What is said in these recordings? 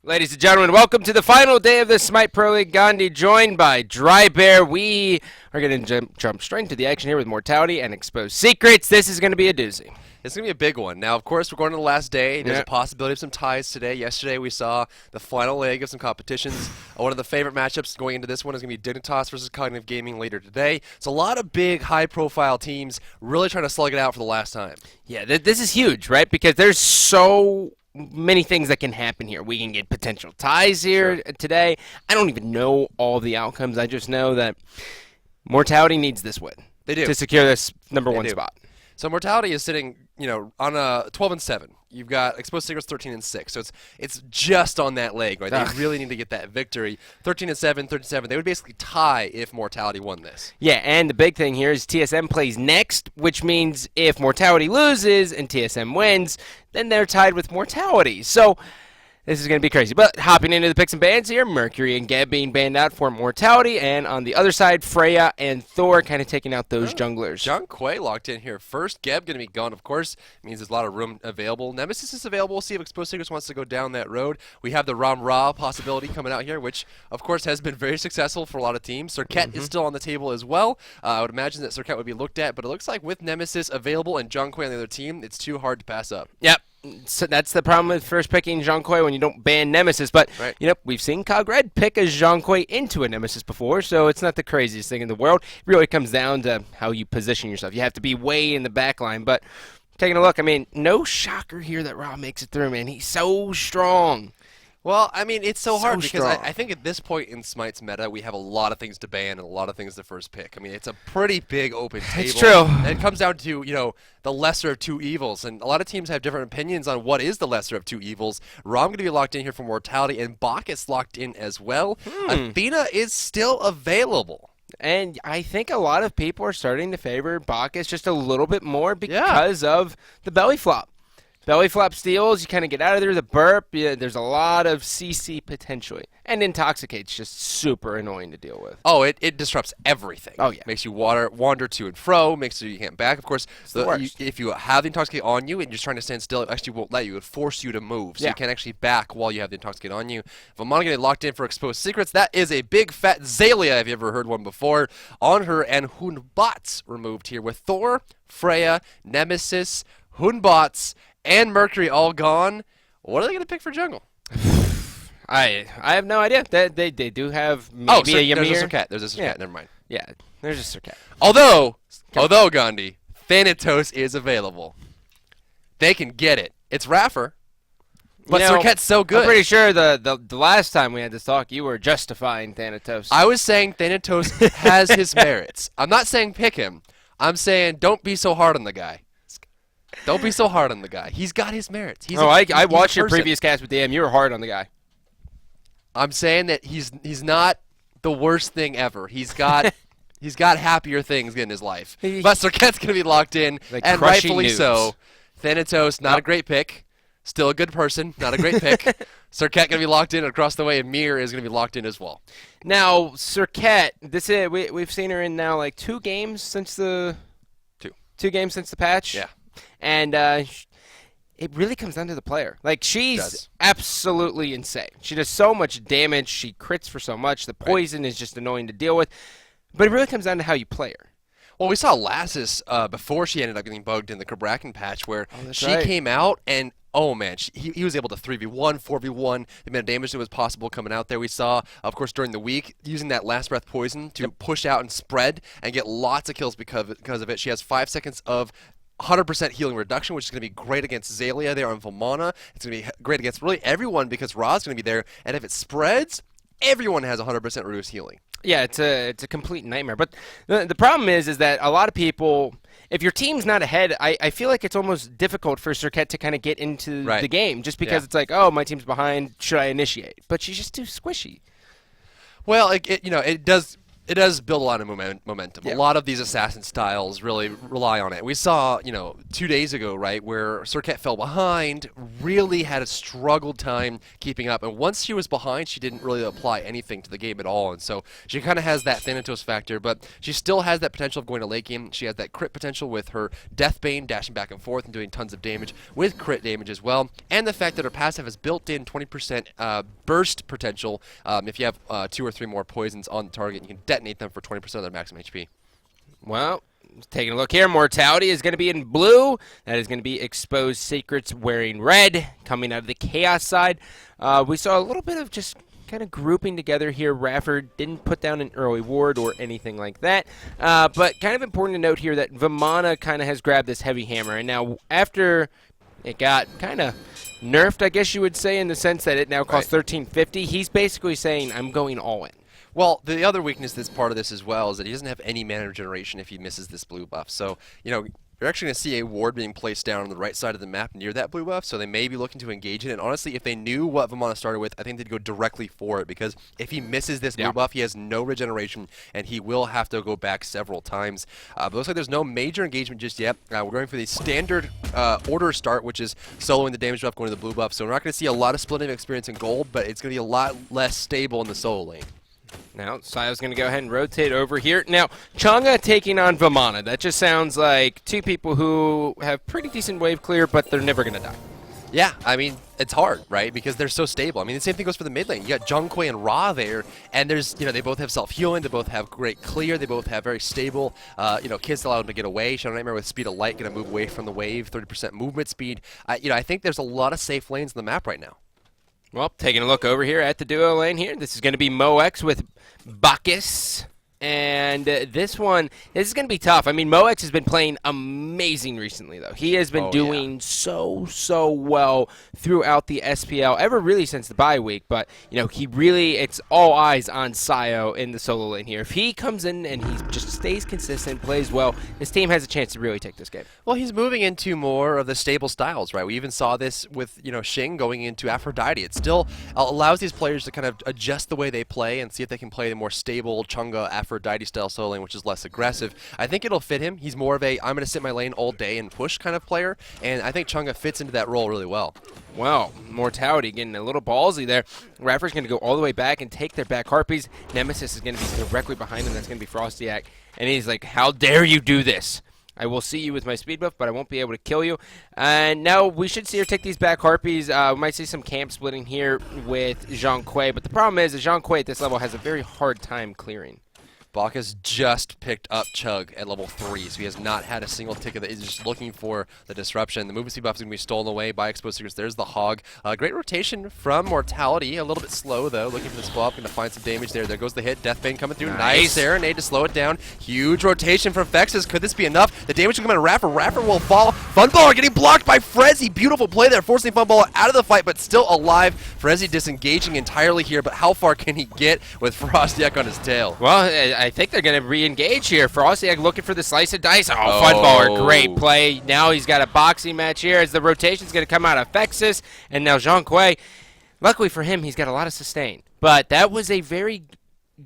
Ladies and gentlemen, welcome to the final day of the Smite Pro League. Gandhi joined by Dry Bear. We are going to jump straight into the action here with Mortality and Expose Secrets. This is going to be a doozy. It's going to be a big one. Now, of course, we're going to the last day. There's Yeah. a possibility of some ties today. Yesterday, we saw the final leg of some competitions. One of the favorite matchups going into this one is going to be Dignitas versus Cognitive Gaming later today. So a lot of big, high-profile teams really trying to slug it out for the last time. Yeah, this is huge, right? Because there's so many things that can happen here. We can get potential ties here today. I don't even know all the outcomes. I just know that Mortality needs this win. They do. To secure this number one do. spot. So Mortality is sitting, on a 12-7. You've got Exposed Secrets 13-6. So it's just on that leg, right? They really need to get that victory. 13-7, 13-7. They would basically tie if Mortality won this. Yeah, and the big thing here is TSM plays next, which means if Mortality loses and TSM wins, then they're tied with Mortality. So this is going to be crazy. But hopping into the picks and bans here, Mercury and Geb being banned out for Mortality, and on the other side, Freya and Thor kind of taking out those junglers. John Quay locked in here first. Geb going to be gone, of course. It means there's a lot of room available. Nemesis is available. We'll see if Exposed Secrets wants to go down that road. We have the Ram Ra possibility coming out here, which, of course, has been very successful for a lot of teams. Serket is still on the table as well. I would imagine that Serket would be looked at, but it looks like with Nemesis available and John Quay on the other team, it's too hard to pass up. Yep. So that's the problem with first picking Zhongkui when you don't ban Nemesis. But, we've seen Cog Red pick a Zhongkui into a Nemesis before, so it's not the craziest thing in the world. It really comes down to how you position yourself. You have to be way in the back line. But taking a look, no shocker here that Ra makes it through, man. He's so strong. Well, it's so hard because strong. I think at this point in Smite's meta, we have a lot of things to ban and a lot of things to first pick. It's a pretty big open table. It's true. And it comes down to, the lesser of two evils. And a lot of teams have different opinions on what is the lesser of two evils. Rom going to be locked in here for Mortality, and Bacchus locked in as well. Athena is still available. And I think a lot of people are starting to favor Bacchus just a little bit more because of the belly flop. Belly flop steals, you kind of get out of there. The burp, there's a lot of CC potentially. And Intoxicate's just super annoying to deal with. Oh, it disrupts everything. Oh, yeah. Makes you wander to and fro, makes so you can't back. Of course, if you have the Intoxicate on you and you're trying to stand still, it actually won't let you. It force you to move, so you can't actually back while you have the Intoxicate on you. If I'm getting locked in for Exposed Secrets, that is a big fat Zalia, if you ever heard one before, on her, and Hunbots removed here with Thor, Freya, Nemesis, Hunbots, and Mercury all gone. What are they going to pick for jungle? I have no idea. They do have maybe a Ymir. There's a Serket. There's a Serket. Never mind. Yeah, there's a Serket. Although Gandhi, Thanatos is available. They can get it. It's Raffer. But Serket's so good. I'm pretty sure the last time we had this talk, you were justifying Thanatos. I was saying Thanatos has his merits. I'm not saying pick him. I'm saying don't be so hard on the guy. Don't be so hard on the guy. He's got his merits. I watched your previous cast with DM. You were hard on the guy. I'm saying that he's not the worst thing ever. He's got happier things in his life. But Serket's going to be locked in, and rightfully so. Thanatos, not a great pick. Still a good person, not a great pick. Serket going to be locked in across the way, and Mir is going to be locked in as well. Now, Serket, we've seen her in now like 2 games since the... Two games since the patch? Yeah. And it really comes down to the player. Like, she's absolutely insane. She does so much damage. She crits for so much. The poison is just annoying to deal with. But it really comes down to how you play her. Well, we saw Lassus before she ended up getting bugged in the Krabraken patch where she came out and, oh man, he was able to 3v1, 4v1, the amount of damage that was possible coming out there. We saw, of course, during the week, using that last breath poison to push out and spread and get lots of kills because of it. She has 5 seconds of 100% healing reduction, which is going to be great against Zalia there on Vomana. It's going to be great against really everyone because Ra's going to be there, and if it spreads, everyone has 100% reduced healing. Yeah, it's a complete nightmare. But the problem is that a lot of people, if your team's not ahead, I feel like it's almost difficult for Serket to kind of get into the game just because it's like, oh, my team's behind, should I initiate? But she's just too squishy. Well, it does. It does build a lot of momentum. Yeah. A lot of these assassin styles really rely on it. We saw, 2 days ago, right, where Serket fell behind, really had a struggled time keeping up. And once she was behind, she didn't really apply anything to the game at all. And so she kind of has that Thanatos factor, but she still has that potential of going to late game. She has that crit potential with her Deathbane dashing back and forth and doing tons of damage with crit damage as well. And the fact that her passive has built-in 20% burst potential. If you have 2 or 3 more poisons on the target, you can detonate them for 20% of their maximum HP. Well, taking a look here, Mortality is going to be in blue. That is going to be Exposed Secrets wearing red, coming out of the Chaos side. We saw a little bit of just kind of grouping together here. Rafford didn't put down an early ward or anything like that. But kind of important to note here that Vimana kind of has grabbed this heavy hammer. And now after it got kind of nerfed, I guess you would say, in the sense that it now costs $13.50, he's basically saying, I'm going all in. Well, the other weakness that's part of this as well is that he doesn't have any mana regeneration if he misses this blue buff. So, you're actually going to see a ward being placed down on the right side of the map near that blue buff, so they may be looking to engage it. And honestly, if they knew what Vimana started with, I think they'd go directly for it, because if he misses this blue buff, he has no regeneration, and he will have to go back several times. But it looks like there's no major engagement just yet. We're going for the standard order start, which is soloing the damage buff, going to the blue buff. So we're not going to see a lot of splitting experience in gold, but it's going to be a lot less stable in the solo lane. Now, Sayo's going to go ahead and rotate over here. Now, Chang'e taking on Vimana. That just sounds like two people who have pretty decent wave clear, but they're never going to die. Yeah, I mean, it's hard, right? Because they're so stable. I mean, the same thing goes for the mid lane. You got Zhonghui and Ra there, and there's, they both have self-healing, they both have great clear, they both have very stable, kids allow them to get away. Shadow Nightmare with speed of light, going to move away from the wave, 30% movement speed. I think there's a lot of safe lanes on the map right now. Well, taking a look over here at the duo lane here. This is going to be Moex with Bacchus. And this is going to be tough. I mean, Moex has been playing amazing recently, though. He has been doing so well throughout the SPL, ever really since the bye week. But, it's all eyes on Sayo in the solo lane here. If he comes in and he just stays consistent, plays well, his team has a chance to really take this game. Well, he's moving into more of the stable styles, right? We even saw this with, Xing going into Aphrodite. It still allows these players to kind of adjust the way they play and see if they can play the more stable Chang'e Aphrodite style solo lane, which is less aggressive. I think it'll fit him. He's more of a I'm going to sit my lane all day and push kind of player, and I think Chang'e fits into that role really well. Well, Mortality getting a little ballsy there. Raffer's going to go all the way back and take their back Harpies. Nemesis is going to be directly behind him. That's going to be Frostyak. And he's like, how dare you do this? I will see you with my speed buff, but I won't be able to kill you. And now we should see her take these back Harpies. We might see some camp splitting here with Zhonghui. But the problem is that Zhonghui at this level has a very hard time clearing. Bacchus just picked up Chug at level 3, so he has not had a single ticket. He's just looking for the disruption. The movement speed buff is going to be stolen away by Exposed Secrets. There's the Hog. Great rotation from Mortality. A little bit slow, though. Looking for the swap. Going to find some damage there. There goes the hit. Deathbane coming through. Nice Serenade to slow it down. Huge rotation from Fexus. Could this be enough? The damage will come out of Raffer. Raffer will fall. Funballer getting blocked by Frezzy. Beautiful play there, forcing Funballer out of the fight, but still alive. Frezzy disengaging entirely here, but how far can he get with Frostyak on his tail? Well, I think they're going to re-engage here. Frostyak looking for the slice of dice. Oh, Funballer, great play. Now he's got a boxing match here as the rotation's going to come out of Fexus, and now Zhonghui. Luckily for him, he's got a lot of sustain. But that was a very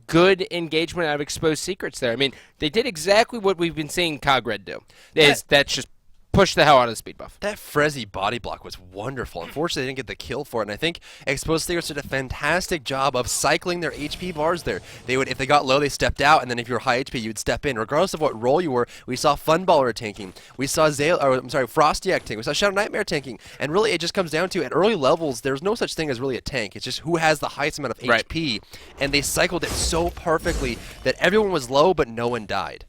good engagement out of Exposed Secrets there. I mean, they did exactly what we've been seeing Cogred do. That's just push the hell out of the speed buff. That Frezzy body block was wonderful. Unfortunately, they didn't get the kill for it, and I think Exposed Secrets did a fantastic job of cycling their HP bars there. They would, if they got low, they stepped out, and then if you were high HP, you would step in. Regardless of what role you were, we saw Funballer tanking. We saw Frostyak tanking. We saw Shadow Nightmare tanking. And really, it just comes down to, at early levels, there's no such thing as really a tank. It's just who has the highest amount of HP, and they cycled it so perfectly that everyone was low, but no one died.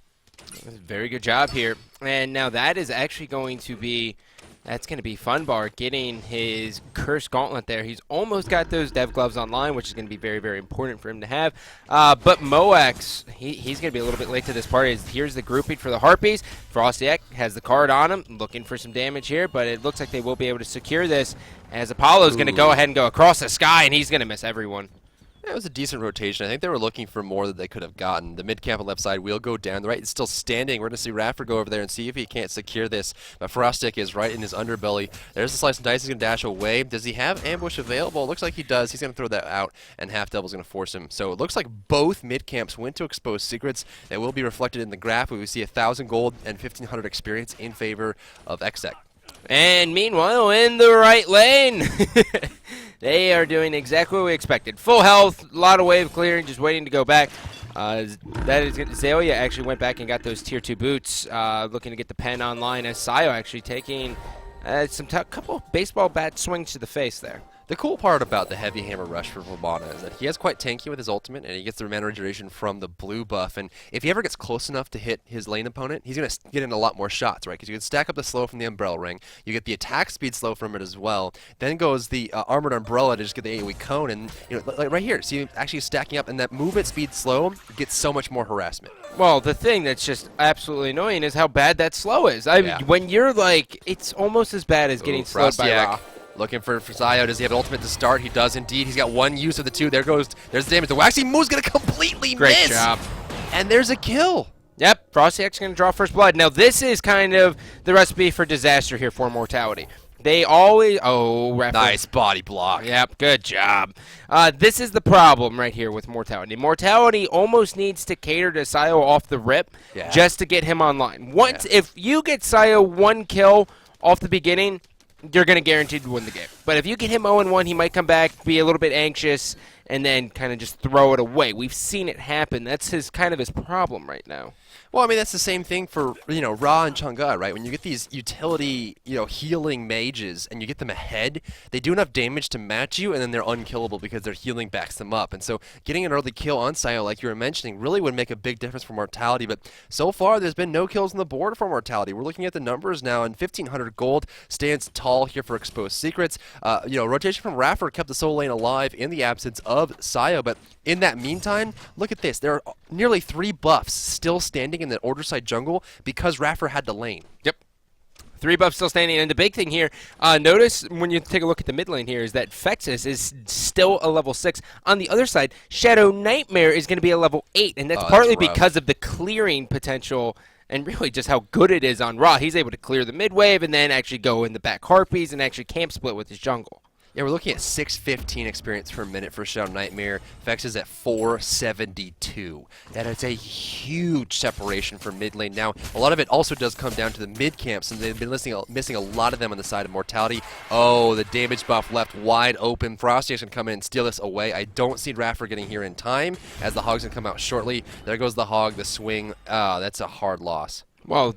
Very good job here. And now that is actually going to be, that's going to be Funbar getting his Curse Gauntlet there. He's almost got those Dev Gloves online, which is going to be very, very important for him to have. But Moex, he's going to be a little bit late to this party. Here's the grouping for the Harpies. Frostyak has the card on him, looking for some damage here, but it looks like they will be able to secure this as Apollo's going to go ahead and go across the sky, and he's going to miss everyone. It was a decent rotation. I think they were looking for more that they could have gotten. The mid camp on the left side will go down. The right is still standing. We're going to see Raffer go over there and see if he can't secure this. But Frostic is right in his underbelly. There's the slice and dice. He's going to dash away. Does he have ambush available? Looks like he does. He's going to throw that out, and Half Devil's going to force him. So it looks like both mid camps went to expose secrets. That will be reflected in the graph where we see 1,000 gold and 1,500 experience in favor of Exec. And meanwhile, in the right lane, they are doing exactly what we expected. Full health, a lot of wave clearing, just waiting to go back. That is good. Zalia actually went back and got those tier 2 boots, looking to get the pen online, as Sayo actually taking couple baseball bat swings to the face there. The cool part about the Heavy Hammer Rush for Vabana is that he has quite tanky with his ultimate, and he gets the mana regeneration from the blue buff. And if he ever gets close enough to hit his lane opponent, he's going to get in a lot more shots, right? Because you can stack up the slow from the Umbrella Ring. You get the attack speed slow from it as well. Then goes the Armored Umbrella to just get the AoE cone. And like right here, see actually stacking up, and that movement speed slow gets so much more harassment. Well, the thing that's just absolutely annoying is how bad that slow is. When you're like, it's almost as bad as getting slowed by Ra. Looking for Zayo. Does he have an ultimate to start? He does indeed. He's got one use of the two. There's the damage. The Waxy Moo's going to completely Great miss. job. And there's a kill. Yep, Frostiak's going to draw first blood. Now, this is kind of the recipe for disaster here for Mortality. They always... Oh, nice body block. Yep, good job. This is the problem right here with Mortality. Mortality almost needs to cater to Sayo off the rip just to get him online. If you get Sayo one kill off the beginning, you're going to guarantee to win the game. But if you get him 0-1, he might come back, be a little bit anxious, and then kind of just throw it away. We've seen it happen. That's his problem right now. Well, I mean, that's the same thing for, Ra and Chang'e, right? When you get these utility, healing mages and you get them ahead, they do enough damage to match you, and then they're unkillable because their healing backs them up. And so getting an early kill on Sayo, like you were mentioning, really would make a big difference for Mortality. But so far, there's been no kills on the board for Mortality. We're looking at the numbers now, and 1,500 gold stands tall here for Exposed Secrets. Rotation from Raffer kept the solo lane alive in the absence of Sayo, but in that meantime, look at this. There are nearly 3 buffs still standing in the order side jungle because Raffer had the lane. Yep. 3 buffs still standing. And the big thing here, notice when you take a look at the mid lane here, is that Fexus is still a level 6. On the other side, Shadow Nightmare is going to be a level 8. And that's partly because of the clearing potential and really just how good it is on Ra. He's able to clear the mid wave and then actually go in the back Harpies and actually camp split with his jungle. Yeah, we're looking at 615 experience per minute for Shadow Nightmare. Vex is at 472. That is a huge separation for mid lane. Now, a lot of it also does come down to the mid camps, and they've been missing a lot of them on the side of Mortality. Oh, the damage buff left wide open. Frostiak's going to come in and steal this away. I don't see Raffer getting here in time, as the Hog's going to come out shortly. There goes the Hog, the swing. That's a hard loss. Well,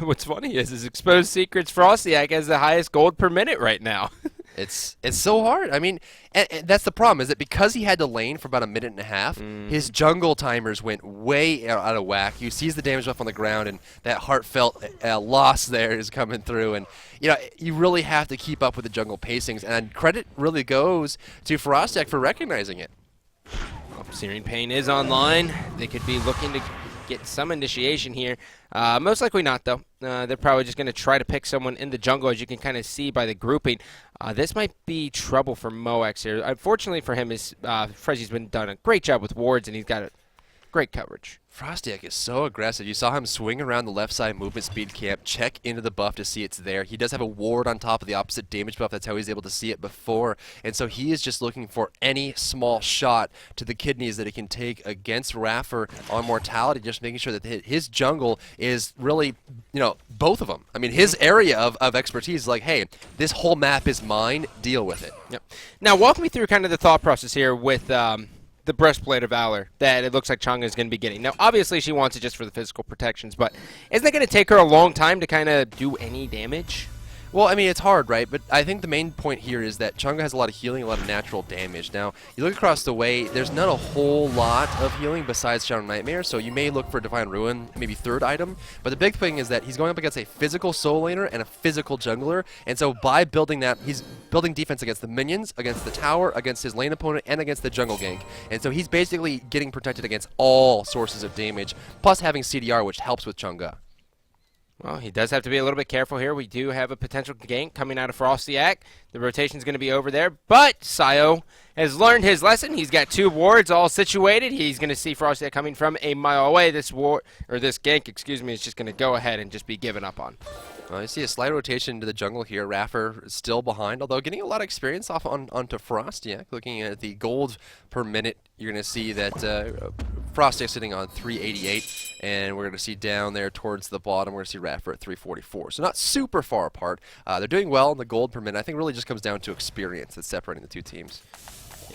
what's funny is Exposed Secrets Frostiak has the highest gold per minute right now. It's so hard. I mean, and that's the problem, is that because he had to lane for about a minute and a half, his jungle timers went way out of whack. He sees the damage left on the ground, and that heartfelt loss there is coming through. And, you really have to keep up with the jungle pacings, and credit really goes to Frostiak for recognizing it. Searing Pain is online. They could be looking to get some initiation here. Most likely not, though. They're probably just going to try to pick someone in the jungle, as you can kind of see by the grouping. This might be trouble for Moex here. Unfortunately for him, Frezzy's been done a great job with wards, and he's got great coverage. Frostiak is so aggressive. You saw him swing around the left side movement speed camp, check into the buff to see it's there. He does have a ward on top of the opposite damage buff. That's how he's able to see it before. And so he is just looking for any small shot to the kidneys that he can take against Raffer on Mortality, just making sure that his jungle is really, both of them. I mean, his area of expertise is like, hey, this whole map is mine, deal with it. Yep. Now, walk me through kind of the thought process here with the Breastplate of Valor that it looks like Chang'e is going to be getting. Now, obviously, she wants it just for the physical protections, but isn't it going to take her a long time to kind of do any damage? Well, I mean, it's hard, right? But I think the main point here is that Chang'e has a lot of healing, a lot of natural damage. Now, you look across the way, there's not a whole lot of healing besides Shadow Nightmare, so you may look for Divine Ruin, maybe third item. But the big thing is that he's going up against a physical soul laner and a physical jungler, and so by building that, he's building defense against the minions, against the tower, against his lane opponent, and against the jungle gank. And so he's basically getting protected against all sources of damage, plus having CDR, which helps with Chang'e. Well, he does have to be a little bit careful here. We do have a potential gank coming out of Frostyak. The rotation's going to be over there, but Sayo has learned his lesson. He's got 2 wards all situated. He's going to see Frostyak coming from a mile away. This gank, excuse me, is just going to go ahead and just be given up on. You see a slight rotation into the jungle here. Raffer is still behind, although getting a lot of experience off onto Frostyak. Looking at the gold per minute, you're going to see that Frostyak sitting on 388, and we're going to see down there towards the bottom, we're going to see Raffer at 344. So not super far apart. They're doing well in the gold per minute. I think it really just comes down to experience that's separating the 2 teams.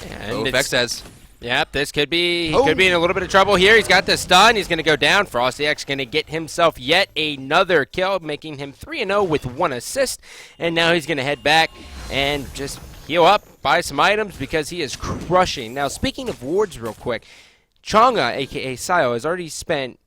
And Vex says. Yep, this could be, he could be in a little bit of trouble here. He's got the stun. He's going to go down. Frostyak's going to get himself yet another kill, making him 3-0 with 1 assist. And now he's going to head back and just heal up, buy some items because he is crushing. Now, speaking of wards real quick, Chonga, a.k.a. Sayo, has already spent,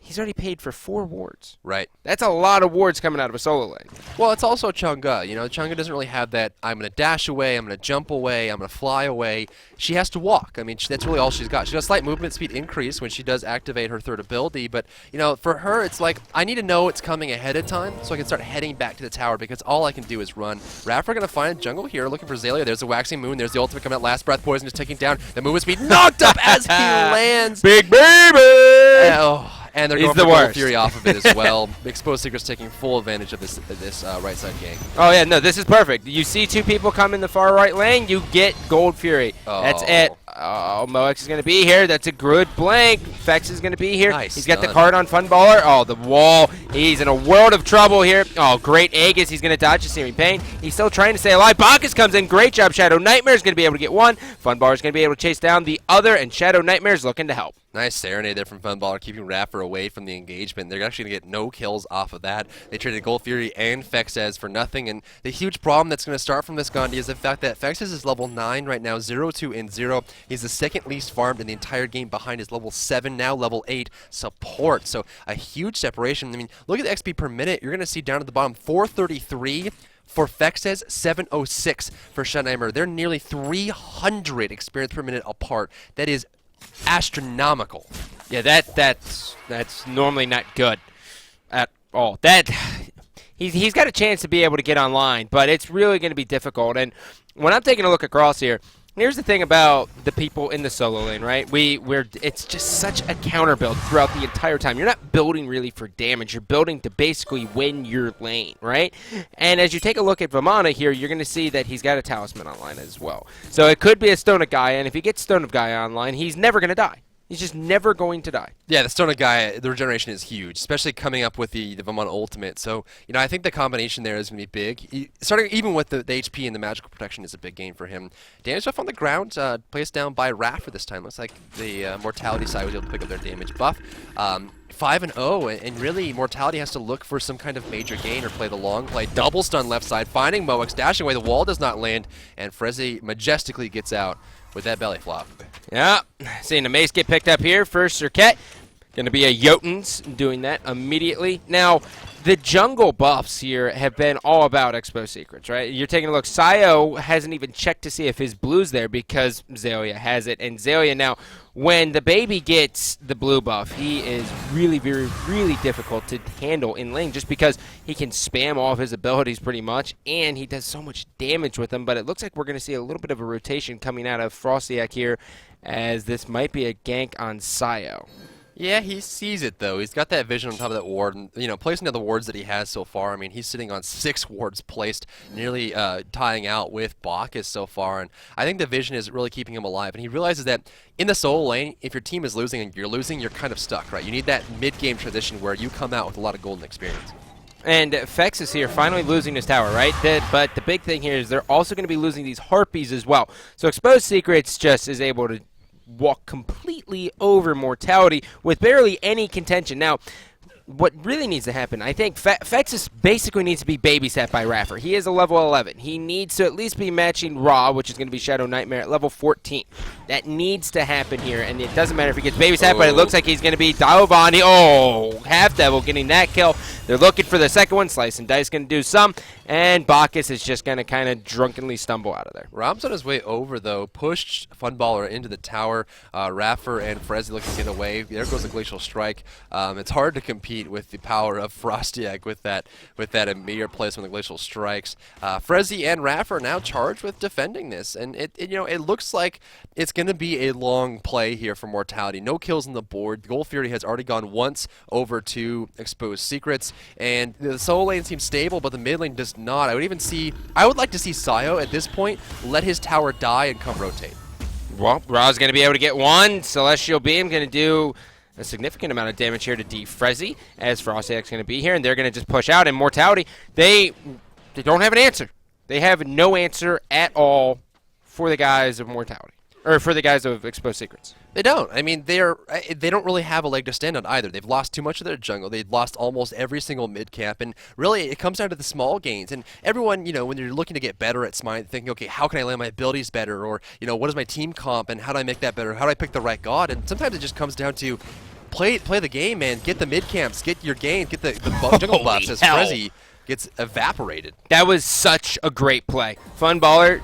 he's already paid for 4 wards. Right. That's a lot of wards coming out of a solo lane. Well, it's also Chang'e. You know, Chang'e doesn't really have that, I'm going to dash away, I'm going to jump away, I'm going to fly away. She has to walk. I mean, that's really all she's got. She's got a slight movement speed increase when she does activate her 3rd ability, but, you know, for her, it's like, I need to know it's coming ahead of time so I can start heading back to the tower because all I can do is run. Raffer going to find jungle here, looking for Zalia. There's a Waxing Moon. There's the ultimate coming out. Last Breath Poison just taking down. The movement speed knocked up as he lands. Big baby! And they're going for Gold Fury off of it as well. Exposed Secret's taking full advantage of this right side gank. Oh, yeah, no, this is perfect. You see 2 people come in the far right lane, you get Gold Fury. Oh. That's it. Oh, Moex is going to be here. That's a good blank. Fex is going to be here. Nice He's got the card on Funballer. Oh, the wall. He's in a world of trouble here. Oh, great Aegis. He's going to dodge the Searing Pain. He's still trying to stay alive. Bacchus comes in. Great job. Shadow Nightmare is going to be able to get 1. Funballer is going to be able to chase down the other, and Shadow Nightmare is looking to help. Nice Serenade there from Funballer, keeping Raffer away from the engagement. They're actually going to get no kills off of that. They traded Gold Fury and Fexes for nothing, and the huge problem that's going to start from this Gandhi is the fact that Fexes is level 9 right now, 0-2 and 0. He's the 2nd least farmed in the entire game behind his level 7, now level 8 support. So a huge separation. I mean, look at the XP per minute. You're going to see down at the bottom 433 for Fexes, 706 for Shanheimer. They're nearly 300 experience per minute apart. That is astronomical. Yeah, that's normally not good at all. He's got a chance to be able to get online, but it's really going to be difficult. And when I'm taking a look across here, here's the thing about the people in the solo lane, right? It's just such a counter build throughout the entire time. You're not building really for damage. You're building to basically win your lane, right? And as you take a look at Vamana here, you're going to see that he's got a Talisman online as well. So it could be a Stone of Gaia, and if he gets Stone of Gaia online, he's never going to die. He's just never going to die. Yeah, the Stone of Gaia, the regeneration is huge, especially coming up with the Vamana Ultimate. So, you know, I think the combination there is going to be big. Starting even with the HP and the magical protection is a big gain for him. Damage buff on the ground, placed down by Raffer this time. Looks like the Mortality side was able to pick up their damage buff. 5-0, and really Mortality has to look for some kind of major gain or play the long play. Double stun left side, finding Moex, dashing away. The wall does not land, and Frezzy majestically gets out with that belly flop. Yeah, seeing a mace get picked up here. First Circuit, going to be a Jotuns doing that immediately. Now, the jungle buffs here have been all about Expo Secrets, right? You're taking a look. Sayo hasn't even checked to see if his blue's there because Zalia has it. And Zalia now, when the baby gets the blue buff, he is really, really difficult to handle in lane just because he can spam all of his abilities pretty much, and he does so much damage with them. But it looks like we're going to see a little bit of a rotation coming out of Frostyak here, as this might be a gank on Sayo. Yeah, he sees it, though. He's got that vision on top of that ward, and, you know, placing the wards that he has so far. I mean, he's sitting on 6 wards placed, nearly tying out with Bacchus so far, and I think the vision is really keeping him alive. And he realizes that in the solo lane, if your team is losing and you're losing, you're kind of stuck, right? You need that mid-game transition where you come out with a lot of golden experience. And Fex is here, finally losing his tower, right? But the big thing here is they're also going to be losing these Harpies as well. So Exposed Secrets just is able to walk completely over Mortality with barely any contention. Now, what really needs to happen, I think Fexus basically needs to be babysat by Raffer. He is a level 11. He needs to at least be matching Ra, which is going to be Shadow Nightmare at level 14. That needs to happen here, and it doesn't matter if he gets babysat, but it looks like he's going to be Daovani. Oh, Half Devil getting that kill. They're looking for the second one. Slice and Dice going to do some, and Bacchus is just going to kind of drunkenly stumble out of there. Rob's on his way over, though. Pushed Funballer into the tower. Raffer and Frezzy looking to get away. There goes the Glacial Strike. It's hard to compete compete with the power of Frostiak with that immediate placement of the Glacial Strikes. Frezzy and Raff are now charged with defending this, and it looks like it's going to be a long play here for Mortality. No kills on the board. The Gold Fury has already gone once over to Exposed Secrets, and the solo lane seems stable, but the mid lane does not. I would like to see Sayo at this point let his tower die and come rotate. Well, Ra's going to be able to get one. Celestial Beam going to do a significant amount of damage here to Frezzy, as Frostiak's going to be here, and they're going to just push out. And Mortality, they don't have an answer. They have no answer at all for the guys of Mortality, or for the guys of Exposed Secrets. They don't. I mean, they don't really have a leg to stand on either. They've lost too much of their jungle. They've lost almost every single mid camp, and really it comes down to the small gains. And everyone, when you're looking to get better at Smite, thinking, okay, how can I land my abilities better, or what is my team comp, and how do I make that better? How do I pick the right god? And sometimes it just comes down to play the game, man. Get the mid camps, get your gains, get the jungle buffs as Frezzy gets evaporated. That was such a great play. Fun Baller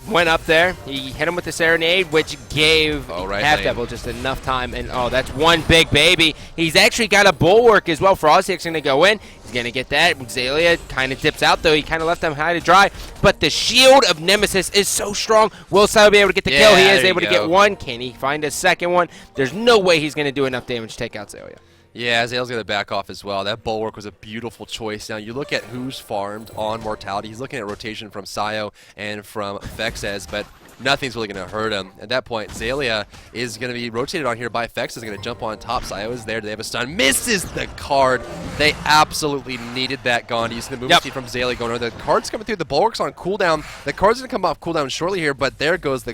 went up there. He hit him with the Serenade, which gave Half Devil just enough time. And, that's one big baby. He's actually got a Bulwark as well. Frostiak's going to go in. He's going to get that. Xaylia kind of dips out, though. He kind of left him high to dry. But the shield of Nemesis is so strong. Will Sayo be able to get the kill? He is able to get one. Can he find a second one? There's no way he's going to do enough damage to take out Xaylia. Yeah, Zale's going to back off as well. That Bulwark was a beautiful choice. Now, you look at who's farmed on Mortality. He's looking at rotation from Sayo and from Fexes, but nothing's really going to hurt him. At that point, Xaylia is going to be rotated on here by Fexes, going to jump on top. Sayo is there. Do they have a stun? Misses the card. They absolutely needed that gone. Using the movement speed from Xaylia going over. The card's coming through. The Bulwark's on cooldown. The card's going to come off cooldown shortly here, but there goes the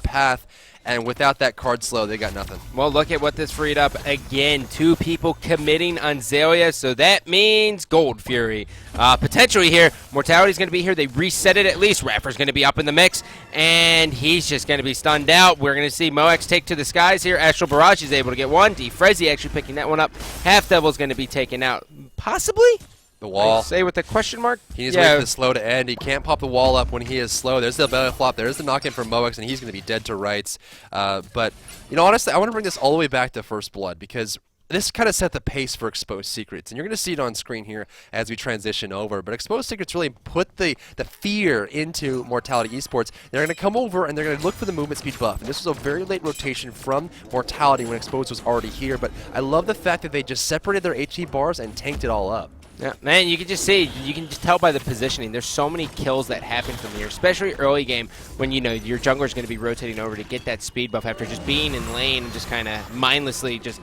path. And without that card slow, they got nothing. Well, look at what this freed up. Again, 2 people committing on Xaylia, so that means Gold Fury. Potentially here, Mortality's going to be here. They reset it at least. Raffer's going to be up in the mix, and he's just going to be stunned out. We're going to see Moex take to the skies here. Astral Barrage is able to get one. Frezzy actually picking that one up. Half Devil's going to be taken out. Possibly? The wall. Say with a question mark? He needs to wait for the slow to end. He can't pop the wall up when he is slow. There's the belly flop. There's the knock-in from Moex, and he's going to be dead to rights. But, honestly, I want to bring this all the way back to First Blood, because this kind of set the pace for Exposed Secrets. And you're going to see it on screen here as we transition over. But Exposed Secrets really put the fear into Mortality Esports. They're going to come over, and they're going to look for the movement speed buff. And this was a very late rotation from Mortality when Exposed was already here. But I love the fact that they just separated their HP bars and tanked it all up. Yeah, man, you can just see, you can just tell by the positioning. There's so many kills that happen from here, especially early game when, your jungler is going to be rotating over to get that speed buff after just being in lane and just kind of mindlessly just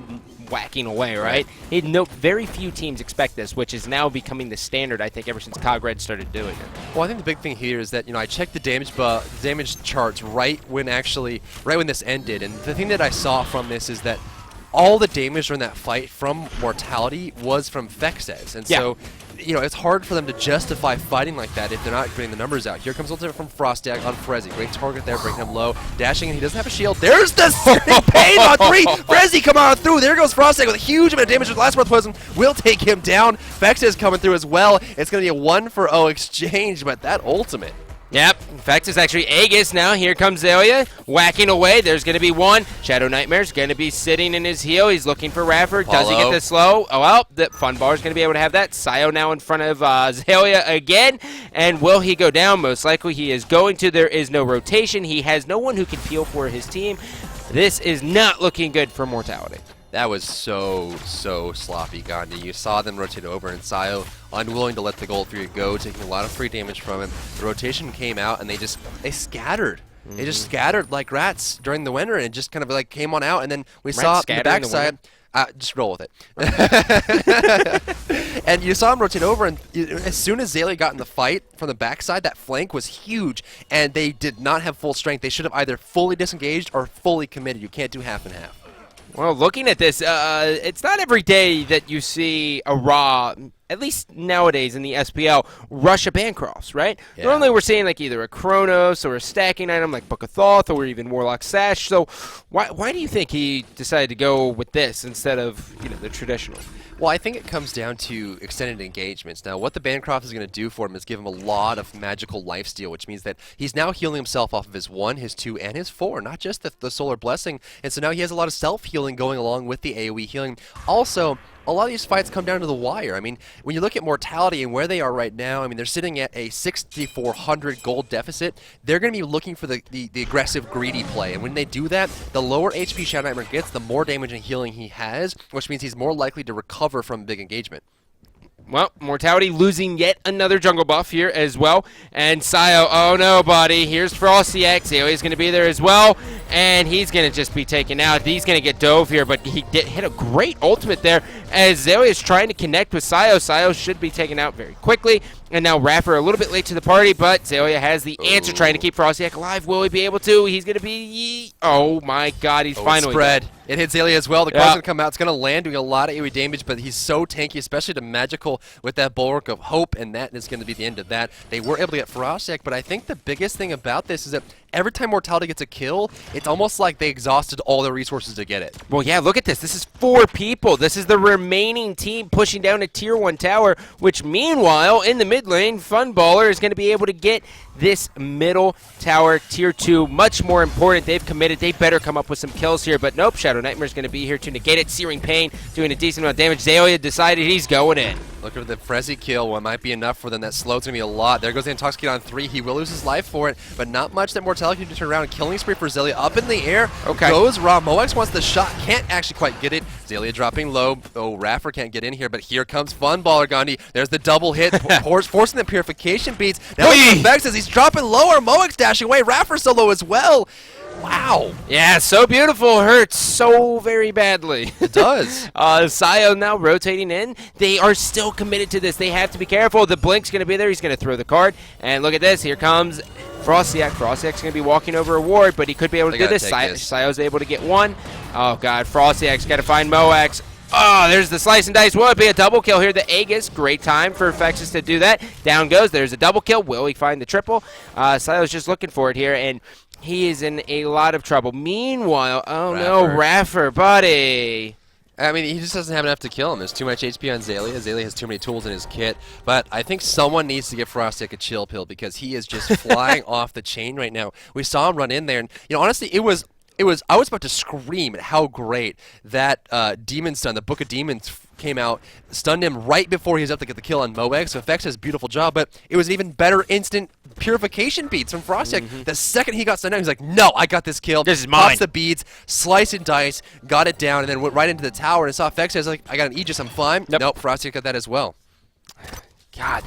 whacking away, right? Very few teams expect this, which is now becoming the standard, I think, ever since COG-Red started doing it. Well, I think the big thing here is that, I checked the damage charts right when this ended, and the thing that I saw from this is that all the damage during that fight from Mortality was from Fexes, and so it's hard for them to justify fighting like that if they're not getting the numbers out. Here comes ultimate from Frostiak on Frezzy. Great target there, bring him low. Dashing, and he doesn't have a shield. There's the Searing Pain on 3! Frezzy come on through. There goes Frostiak with a huge amount of damage. The last breath poison will take him down. Fexes coming through as well. It's going to be a 1-for-0 exchange, but that ultimate. Yep, in fact, it's actually Aegis now. Here comes Xaylia, whacking away. There's going to be one. Shadow Nightmare's going to be sitting in his heel. He's looking for Raffer. Does he get the slow? Oh, well, the Fun Bar's going to be able to have that. Sayo now in front of Xaylia again. And will he go down? Most likely he is going to. There is no rotation. He has no one who can peel for his team. This is not looking good for Mortality. That was so sloppy, Gandhi. You saw them rotate over, and Sayo unwilling to let the Gold Fury go, taking a lot of free damage from him. The rotation came out, and they scattered. They just scattered like rats during the winter, and just kind of came on out. And then we saw the backside. Just roll with it. And you saw him rotate over, and as soon as Xaylia got in the fight from the backside, that flank was huge, and they did not have full strength. They should have either fully disengaged or fully committed. You can't do half and half. Well, looking at this, it's not every day that you see a Raw, at least nowadays in the SPL, rush a Bancrofts, right? Yeah. Normally we're seeing either a Chronos or a stacking item like Book of Thoth or even Warlock Sash. So why do you think he decided to go with this instead of the traditional? Well, I think it comes down to extended engagements. Now, what the Bancroft is going to do for him is give him a lot of magical lifesteal, which means that he's now healing himself off of his 1, his 2, and his 4, not just the Solar Blessing. And so now he has a lot of self-healing going along with the AoE healing. Also, a lot of these fights come down to the wire. I mean, when you look at Mortality and where they are right now, I mean, they're sitting at a 6,400 gold deficit. They're going to be looking for the aggressive, greedy play. And when they do that, the lower HP Shadow Nightmare gets, the more damage and healing he has, which means he's more likely to recover from big engagement. Well, Mortality losing yet another jungle buff here as well. And Sayo, oh no, buddy. Here's Frosty X. He's going to be there as well. And he's going to just be taken out. He's going to get dove here, but he did hit a great ultimate there as Zelia is trying to connect with Sayo. Sayo should be taken out very quickly. And now Rapper a little bit late to the party, but Zelia has the answer trying to keep Frosty X alive. Will he be able to? He's going to be... Oh my god, he's finally... Spread. It hit Zelia as well. The card's going to come out. It's going to land, doing a lot of AoE damage, but he's so tanky, especially to Magical with that Bulwark of Hope, and that is going to be the end of that. They were able to get Frosty X, but I think the biggest thing about this is that every time Mortality gets a kill, it's almost like they exhausted all their resources to get it. Well, yeah, look at this. This is 4 people. This is the remaining team pushing down a Tier 1 tower, which meanwhile, in the mid lane, Funballer is going to be able to get this middle tower, Tier 2, much more important. They've committed. They better come up with some kills here, but nope, Shadow Nightmare is going to be here to negate it. Searing Pain doing a decent amount of damage. Zelia decided he's going in. Look at the Frezzy kill. What might be enough for them. That slow's going to be a lot. There goes the Intoxicate on 3. He will lose his life for it, but not much that Mortality can turn around. Killing spree for Zelia up in the air. Okay. Goes Raw. Moex wants the shot. Can't actually quite get it. Zelia dropping low. Oh, Raffer can't get in here, but here comes Funballer, Gandhi. There's the double hit. Forcing the Purification beats. Now Vex as he's dropping lower. Moex dashing away. Raffer solo as well. Wow. Yeah, so beautiful. Hurts so very badly. It does. Sayo now rotating in. They are still committed to this. They have to be careful. The Blink's going to be there. He's going to throw the card. And look at this. Here comes Frostyak. Frostyak's going to be walking over a ward, but he could be able to do this. Sayo's able to get one. Oh, God. Frostyak's got to find Moex. Oh, there's the slice and dice. Will it be a double kill here? The Aegis, great time for Fexus to do that. Down goes. There's a double kill. Will he find the triple? Sayo's just looking for it here, and he is in a lot of trouble. Meanwhile, oh no, Raffer, buddy. I mean, he just doesn't have enough to kill him. There's too much HP on Zelia. Zelia has too many tools in his kit. But I think someone needs to give Frostic a chill pill because he is just flying off the chain right now. We saw him run in there, and honestly, I was about to scream at how great that Demon Stun, the Book of Demons, came out, stunned him right before he was up to get the kill on Moex. So Fex has a beautiful job, but it was an even better instant purification beats from Frostic. The second he got stunned down, he's like, no, I got this kill. This is mine. Pops the beads, slice and dice, got it down, and then went right into the tower and saw Fex. I was like, I got an Aegis, I'm fine. Nope, Frostic got that as well. God,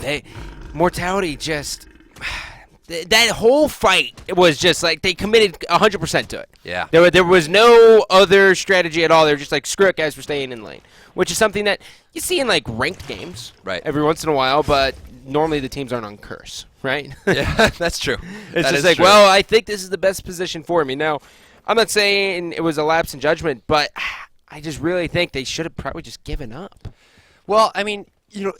Mortality just... That whole fight was just like they committed 100% to it. Yeah. There was no other strategy at all. They were just like, screw it, guys, we're staying in lane. Which is something that you see in like ranked games every once in a while, but normally the teams aren't on curse, right? Yeah, that's true. It's just like, well, I think this is the best position for me. Now, I'm not saying it was a lapse in judgment, but I just really think they should have probably just given up. Well, I mean,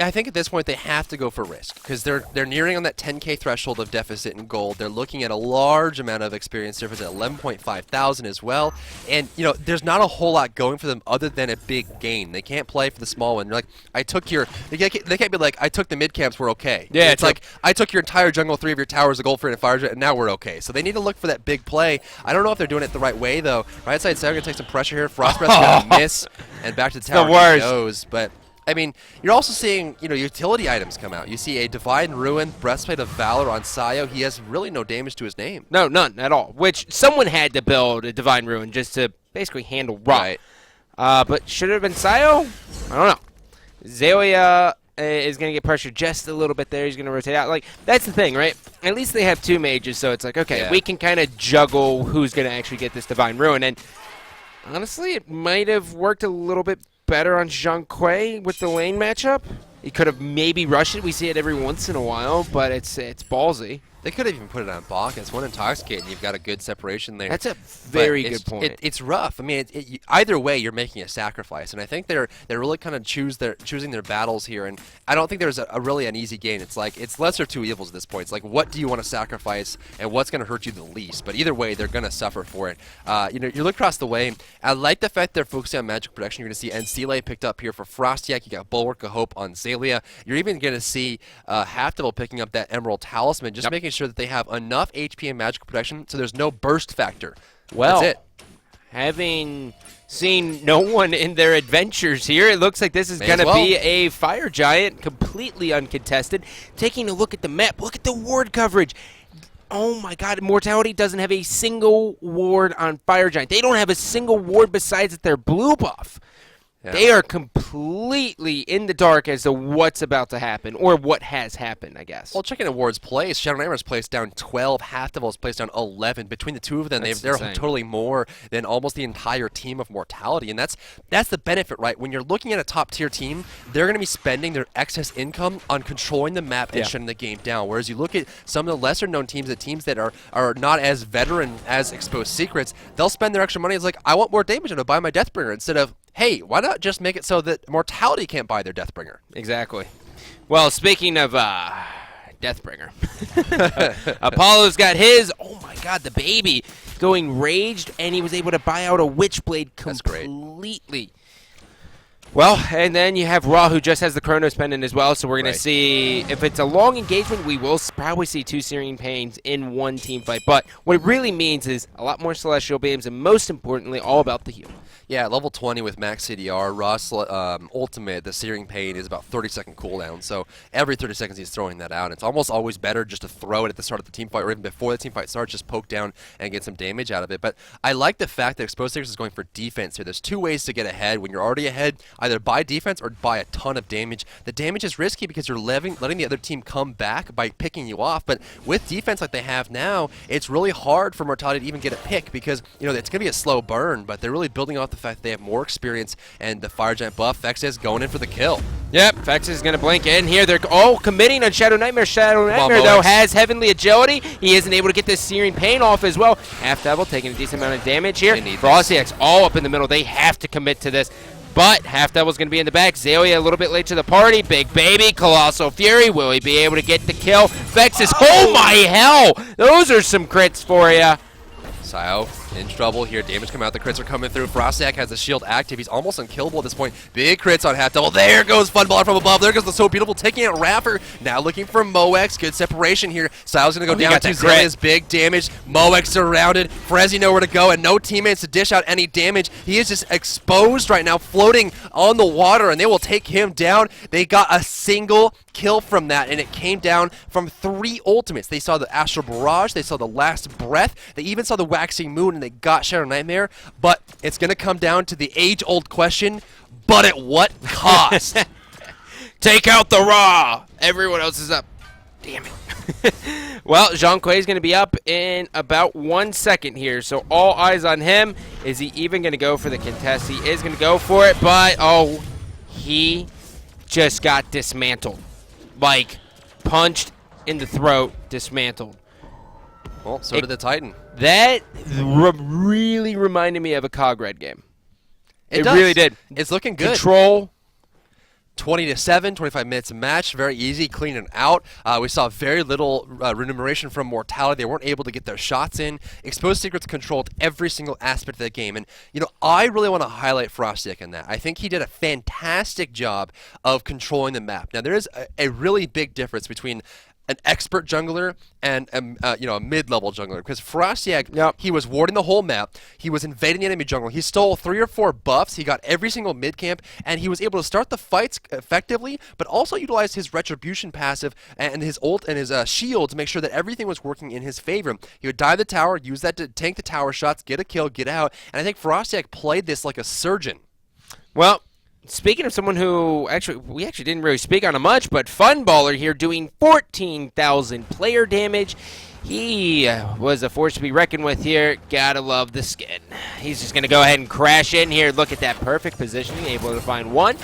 I think at this point they have to go for risk because they're nearing on that 10K threshold of deficit in gold. They're looking at a large amount of experience difference at 11.5 thousand as well. And, there's not a whole lot going for them other than a big gain. They can't play for the small one. You're like, they can't be like, I took the mid camps, we're okay. Yeah, it's like, I took your entire jungle, 3 of your towers, a gold for it, and fire jet, and now we're okay. So they need to look for that big play. I don't know if they're doing it the right way, though. Right side 7 going to take some pressure here. Frostbreath's going to miss, and back to the tower he goes. But I mean, you're also seeing, utility items come out. You see a Divine Ruin, Breastplate of Valor on Sayo. He has really no damage to his name. No, none at all. Which someone had to build a Divine Ruin just to basically handle Ra. Right. But should it have been Sayo? I don't know. Zelia is going to get pressured just a little bit there. He's going to rotate out. Like, that's the thing, right? At least they have 2 mages, so it's like, okay, we can kind of juggle who's going to actually get this Divine Ruin. And honestly, it might have worked a little bit better on Zhang Kui with the lane matchup. He could have maybe rushed it. We see it every once in a while, but it's ballsy. They could have even put it on Bach. It's one Intoxicate, and you've got a good separation there. That's a very good point. It's rough. I mean, either way, you're making a sacrifice, and I think they're really kind of choosing their battles here. And I don't think there's really an easy game. It's like it's lesser of 2 evils at this point. It's like, what do you want to sacrifice, and what's going to hurt you the least? But either way, they're going to suffer for it. You look across the way. I like the fact they're focusing on magic protection. You're going to see Encile picked up here for Frostak. You got Bulwark of Hope on Zelia. You're even going to see Half-Devil picking up that Emerald Talisman, making sure that they have enough HP and magical protection so there's no burst factor. Well, that's it. having seen no one in their adventures here, it looks like this is going to be a fire giant, completely uncontested. Taking a look at the map, look at the ward coverage. Oh my god, Mortality doesn't have a single ward on Fire Giant. They don't have a single ward besides their blue buff. Yeah. They are completely in the dark as to what's about to happen, or what has happened, I guess. Well, checking Ward's place, Shadow Nightmare's placed down 12, Half Devil's placed down 11. Between the two of them, they're totally more than almost the entire team of Mortality, and that's the benefit, right? When you're looking at a top-tier team, they're going to be spending their excess income on controlling the map and shutting the game down, whereas you look at some of the lesser-known teams, the teams that are not as veteran as Exposed Secrets, they'll spend their extra money. It's like, I want more damage, and I'll buy my Deathbringer, instead of, hey, why not just make it so that Mortality can't buy their Deathbringer? Exactly. Well, speaking of Deathbringer, Apollo's got his. Oh my god, the baby going raged, and he was able to buy out a Witchblade completely. Well, and then you have Raw, who just has the Chronos pendant as well, so we're going to see, if it's a long engagement, we will probably see 2 Searing Pains in one team fight. But what it really means is a lot more Celestial Beams, and most importantly, all about the heal. Yeah, level 20 with max CDR, Raw's ultimate, the Searing Pain, is about 30-second cooldown, so every 30 seconds he's throwing that out. It's almost always better just to throw it at the start of the team fight, or even before the team fight starts, just poke down and get some damage out of it. But I like the fact that Exposed Secrets is going for defense here. There's 2 ways to get ahead. When you're already ahead, either buy defense or buy a ton of damage. The damage is risky because you're letting the other team come back by picking you off, but with defense like they have now, it's really hard for Mortality to even get a pick because, you know, it's going to be a slow burn, but they're really building off the fact that they have more experience, and the Fire Giant buff, Vex is going in for the kill. Yep, Vex is going to blink in here. They're all committing on Shadow Nightmare. Shadow Nightmare, though, has Heavenly Agility. He isn't able to get this Searing Pain off as well. Half Devil taking a decent amount of damage here. Frosty X all up in the middle. They have to commit to this. But Half Devil's going to be in the back. Zalia a little bit late to the party. Big Baby, Colossal Fury. Will he be able to get the kill? Vex is, oh my hell! Those are some crits for you. Sio in trouble here. Damage coming out. The crits are coming through. Frostiak has the shield active. He's almost unkillable at this point. Big crits on Half Devil. There goes Funballer from above. There goes the So Beautiful taking out Raffer. Now looking for Moex. Good separation here. Sio's going to go down. 2 Zalia's big damage. Moex surrounded. Frezzy nowhere to go, and no teammates to dish out any damage. He is just exposed right now, floating on the water, and they will take him down. They got a single kill from that, and it came down from 3 ultimates. They saw the Astral Barrage, they saw the Last Breath, they even saw the Waxing Moon, and they got Shadow Nightmare. But it's going to come down to the age-old question, but at what cost? Take out the Raw! Everyone else is up. Damn it. Well, Zhonghui is going to be up in about 1 second here, so all eyes on him. Is he even going to go for the contest? He is going to go for it, but, oh, he just got dismantled. Like, punched in the throat, dismantled. Well, so did the Titan. That really reminded me of a COG-Red game. It does. Really did. It's looking good. Control. 20-7, 25 minutes a match, very easy, clean and out. We saw very little remuneration from Mortality. They weren't able to get their shots in. Exposed Secrets controlled every single aspect of the game, and you know, I really want to highlight Frostiak in that. I think he did a fantastic job of controlling the map. Now, there is a really big difference between an expert jungler and you know, a mid-level jungler, because Frostiak, he was warding the whole map, he was invading the enemy jungle, he stole 3 or 4 buffs, he got every single mid camp, and he was able to start the fights effectively, but also utilize his retribution passive and his ult and his shield to make sure that everything was working in his favor. He would dive the tower, use that to tank the tower shots, get a kill, get out, and I think Frostiak played this like a surgeon. Well, speaking of someone who we actually didn't really speak on him much, but Funballer here doing 14,000 player damage. He was a force to be reckoned with here. Gotta love the skin. He's just going to go ahead and crash in here. Look at that perfect positioning, able to find one.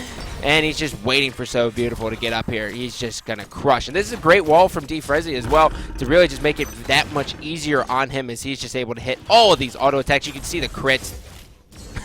And he's just waiting for So Beautiful to get up here. He's just going to crush. And this is a great wall from Frezzy as well to really just make it that much easier on him as he's just able to hit all of these auto attacks. You can see the crits.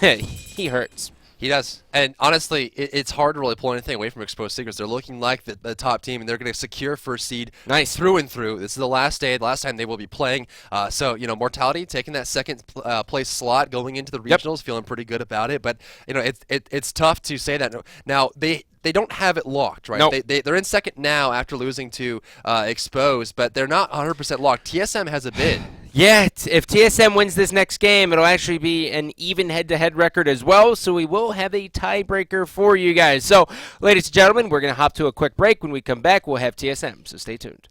He hurts. He does. And honestly, it's hard to really pull anything away from Exposed Secrets. They're looking like the top team, and they're going to secure first seed through and through. This is the last day, the last time they will be playing. So, you know, Mortality taking that second place slot going into the regionals, feeling pretty good about it. But, you know, it's tough to say that. Now, they don't have it locked, right? Nope. They're in second now after losing to Exposed, but they're not 100% locked. TSM has a bid. Yeah, if TSM wins this next game, it'll actually be an even head-to-head record as well, so we will have a tiebreaker for you guys. So, ladies and gentlemen, we're going to hop to a quick break. When we come back, we'll have TSM, so stay tuned.